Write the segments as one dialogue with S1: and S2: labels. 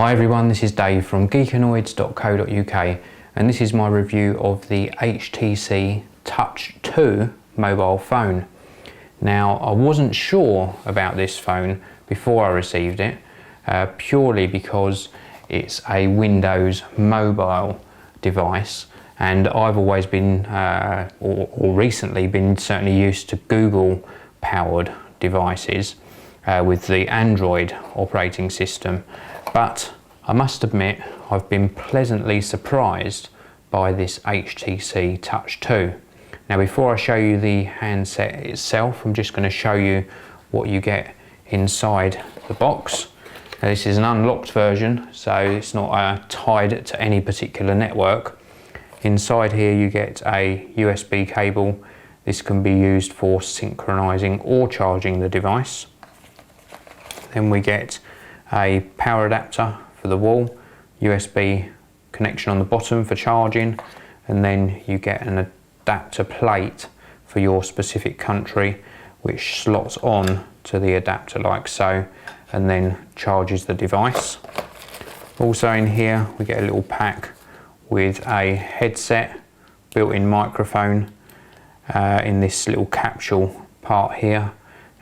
S1: Hi everyone, this is Dave from Geekanoids.co.uk and this is my review of the HTC Touch 2 mobile phone. Now, I wasn't sure about this phone before I received it, purely because it's a Windows mobile device, and I've always been, or recently been certainly used to Google powered devices with the Android operating system. But I must admit, I've been pleasantly surprised by this HTC Touch 2. Now, before I show you the handset itself, I'm just going to show you what you get inside the box. Now, this is an unlocked version, so it's not tied to any particular network. Inside here you get a USB cable. This can be used for synchronizing or charging the device. Then we get a power adapter for the wall, USB connection on the bottom for charging, and then you get an adapter plate for your specific country, which slots on to the adapter like so, and then charges the device. Also in here we get a little pack with a headset, built-in microphone in this little capsule part here,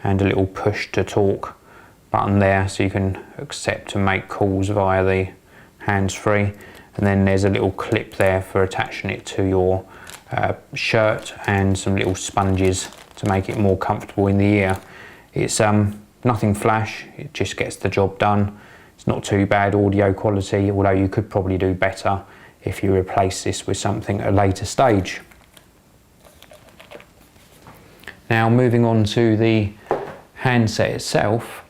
S1: and a little push to talk button there, so you can accept and make calls via the hands-free. And then there's a little clip there for attaching it to your shirt, and some little sponges to make it more comfortable in the ear. It's nothing flash, it just gets the job done. It's not too bad audio quality, although you could probably do better if you replace this with something at a later stage. Now, moving on to the handset itself,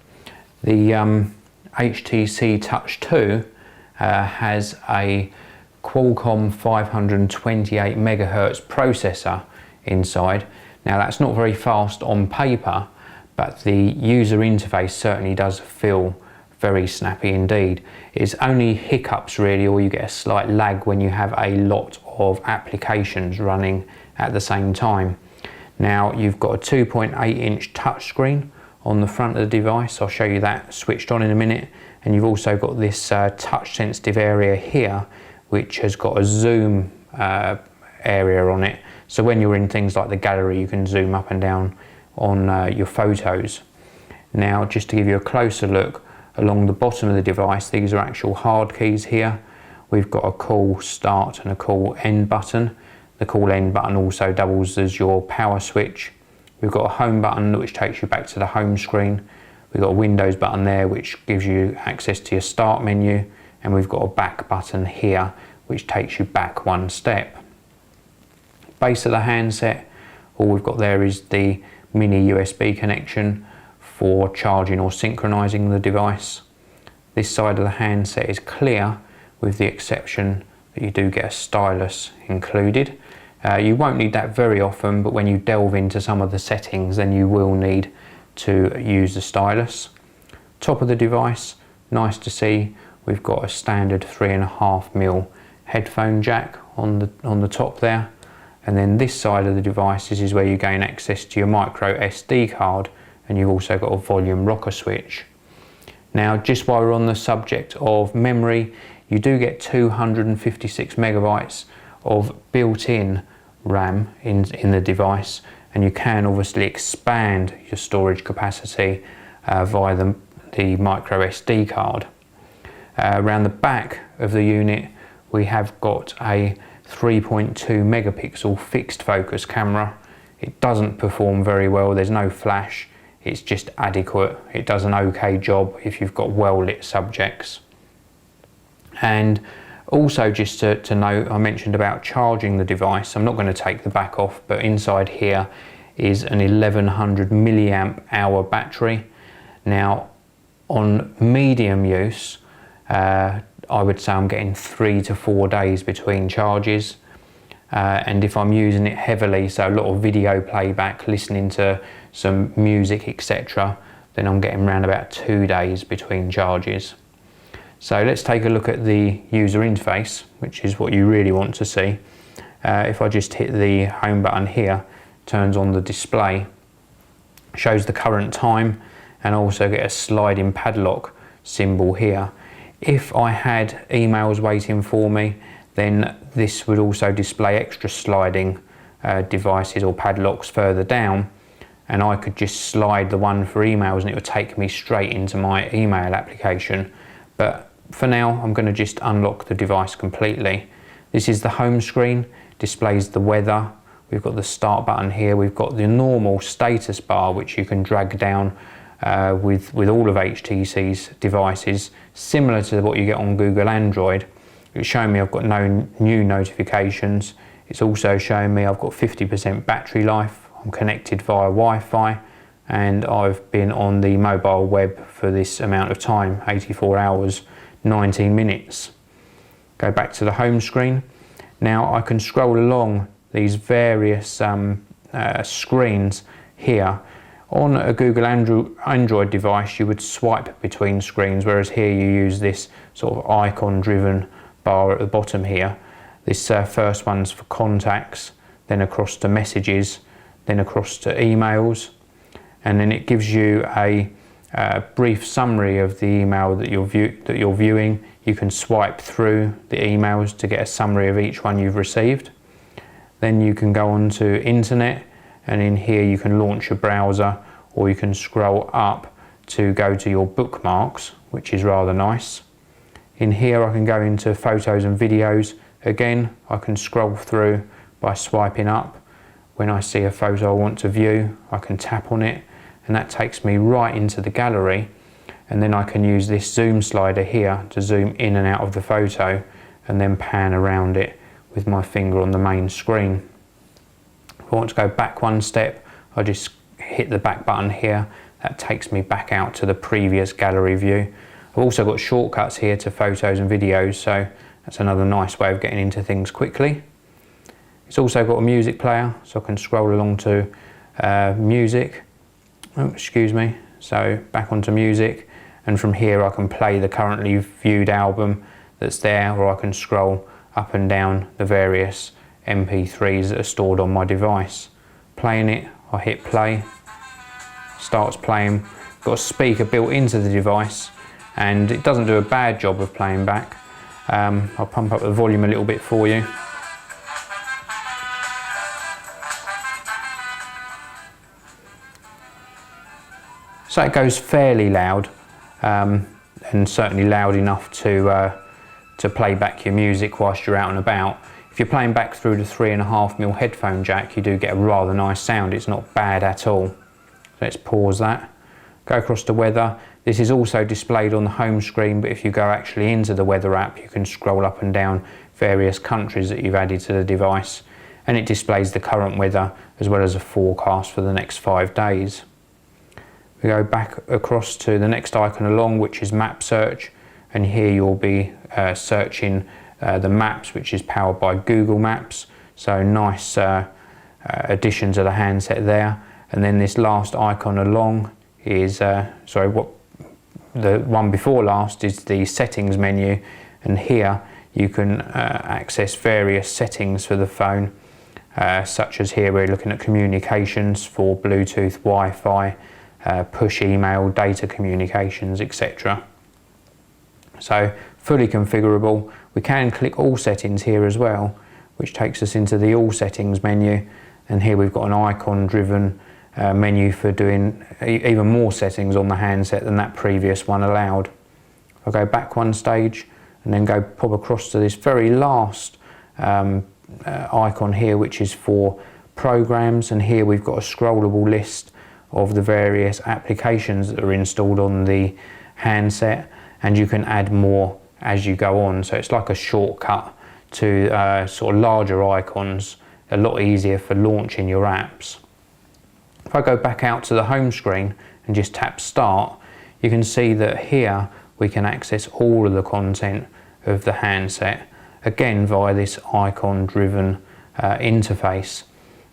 S1: the HTC Touch 2 has a Qualcomm 528 MHz processor inside. Now, that's not very fast on paper, but the user interface certainly does feel very snappy indeed. It's only hiccups really, or you get a slight lag when you have a lot of applications running at the same time. Now, you've got a 2.8-inch touchscreen on the front of the device. I'll show you that switched on in a minute. And you've also got this touch sensitive area here, which has got a zoom area on it. So when you're in things like the gallery, you can zoom up and down on your photos. Now, just to give you a closer look, along the bottom of the device, these are actual hard keys here. We've got a call start and a call end button. The call end button also doubles as your power switch. We've got a home button which takes you back to the home screen. We've got a Windows button there which gives you access to your start menu, and we've got a back button here which takes you back one step. Base of the handset, all we've got there is the mini USB connection for charging or synchronizing the device. This side of the handset is clear, with the exception that you do get a stylus included. You won't need that very often, but when you delve into some of the settings, then you will need to use the stylus. Top of the device, nice to see, we've got a standard 3.5mm headphone jack on the top there. And then this side of the device, this is where you gain access to your micro SD card, and you've also got a volume rocker switch. Now, just while we're on the subject of memory, you do get 256 megabytes of built-in RAM in the device, and you can obviously expand your storage capacity via the micro SD card. Around the back of the unit, we have got a 3.2 megapixel fixed focus camera. It doesn't perform very well, there's no flash, it's just adequate. It does an okay job if you've got well lit subjects. And also, just to note, I mentioned about charging the device. I'm not going to take the back off, but inside here is an 1100 milliamp hour battery. Now, on medium use, I would say I'm getting 3 to 4 days between charges. And if I'm using it heavily, so a lot of video playback, listening to some music, etc., then I'm getting around about 2 days between charges. So let's take a look at the user interface, which is what you really want to see. If I just hit the home button here, turns on the display, shows the current time, and also get a sliding padlock symbol here. If I had emails waiting for me, then this would also display extra sliding devices or padlocks further down, and I could just slide the one for emails and it would take me straight into my email application. But for now, I'm going to just unlock the device completely. This is the home screen, displays the weather. We've got the start button here. We've got the normal status bar, which you can drag down with all of HTC's devices, similar to what you get on Google Android. It's showing me I've got no new notifications. It's also showing me I've got 50% battery life. I'm connected via Wi-Fi, and I've been on the mobile web for this amount of time, 84 hours, 19 minutes. Go back to the home screen. Now I can scroll along these various screens here. On a Google Android device, you would swipe between screens, whereas here you use this sort of icon-driven bar at the bottom here. This first one's for contacts, then across to messages, then across to emails, and then it gives you a brief summary of the email that you're viewing. You can swipe through the emails to get a summary of each one you've received. Then you can go on to internet, and in here you can launch your browser, or you can scroll up to go to your bookmarks, which is rather nice. In here I can go into photos and videos. Again, I can scroll through by swiping up. When I see a photo I want to view, I can tap on it, and that takes me right into the gallery, and then I can use this zoom slider here to zoom in and out of the photo and then pan around it with my finger on the main screen. If I want to go back one step, I just hit the back button here. That takes me back out to the previous gallery view. I've also got shortcuts here to photos and videos, so that's another nice way of getting into things quickly. It's also got a music player, so I can scroll along to music. Oh, excuse me. So back onto music, and from here I can play the currently viewed album that's there, or I can scroll up and down the various MP3s that are stored on my device. Playing it, I hit play, starts playing. Got a speaker built into the device, and it doesn't do a bad job of playing back. I'll pump up the volume a little bit for you. So it goes fairly loud, and certainly loud enough to play back your music whilst you're out and about. If you're playing back through the 3.5mm headphone jack, you do get a rather nice sound. It's not bad at all. Let's pause that. Go across to weather. This is also displayed on the home screen, but if you go actually into the weather app, you can scroll up and down various countries that you've added to the device, and it displays the current weather as well as a forecast for the next 5 days. We go back across to the next icon along, which is map search, and here you'll be searching the maps, which is powered by Google Maps. So nice addition to the handset there. And then this last icon along is, the one before last is the settings menu, and here you can access various settings for the phone, such as here we're looking at communications for Bluetooth, Wi-Fi, push email, data communications, etc. So fully configurable. We can click all settings here as well, which takes us into the all settings menu, and here we've got an icon driven menu for doing even more settings on the handset than that previous one allowed. I'll go back one stage and then go pop across to this very last icon here, which is for programs, and here we've got a scrollable list of the various applications that are installed on the handset, and you can add more as you go on. So it's like a shortcut to sort of larger icons, a lot easier for launching your apps. If I go back out to the home screen and just tap start, you can see that here we can access all of the content of the handset, again via this icon driven interface.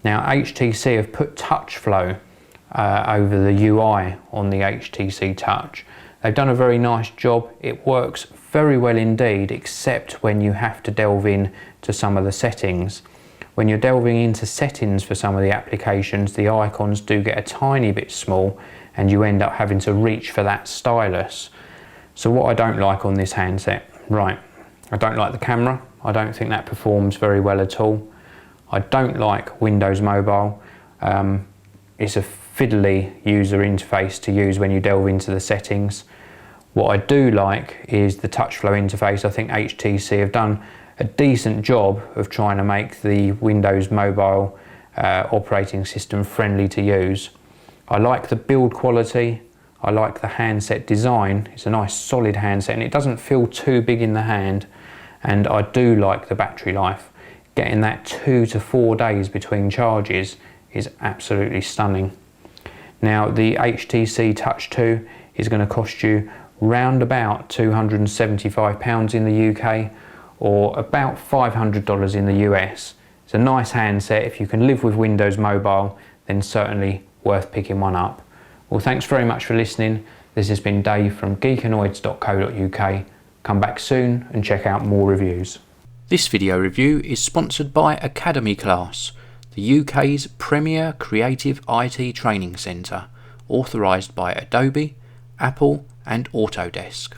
S1: Now HTC have put Touchflo over the UI on the HTC Touch. They've done a very nice job. It works very well indeed, except when you have to delve in to some of the settings. When you're delving into settings for some of the applications, the icons do get a tiny bit small and you end up having to reach for that stylus. So what I don't like on this handset, right, I don't like the camera. I don't think that performs very well at all. I don't like Windows Mobile. It's a fiddly user interface to use when you delve into the settings. What I do like is the Touchflo interface. I think HTC have done a decent job of trying to make the Windows Mobile operating system friendly to use. I like the build quality. I like the handset design. It's a nice solid handset and it doesn't feel too big in the hand. And I do like the battery life. Getting that 2 to 4 days between charges is absolutely stunning. Now the HTC Touch 2 is going to cost you round about £275 in the UK or about $500 in the US. It's a nice handset. If you can live with Windows Mobile, then certainly worth picking one up. Well, thanks very much for listening. This has been Dave from Geekanoids.co.uk. Come back soon and check out more reviews. This video review is sponsored by Academy Class, the UK's premier creative IT training centre, authorised by Adobe, Apple and Autodesk.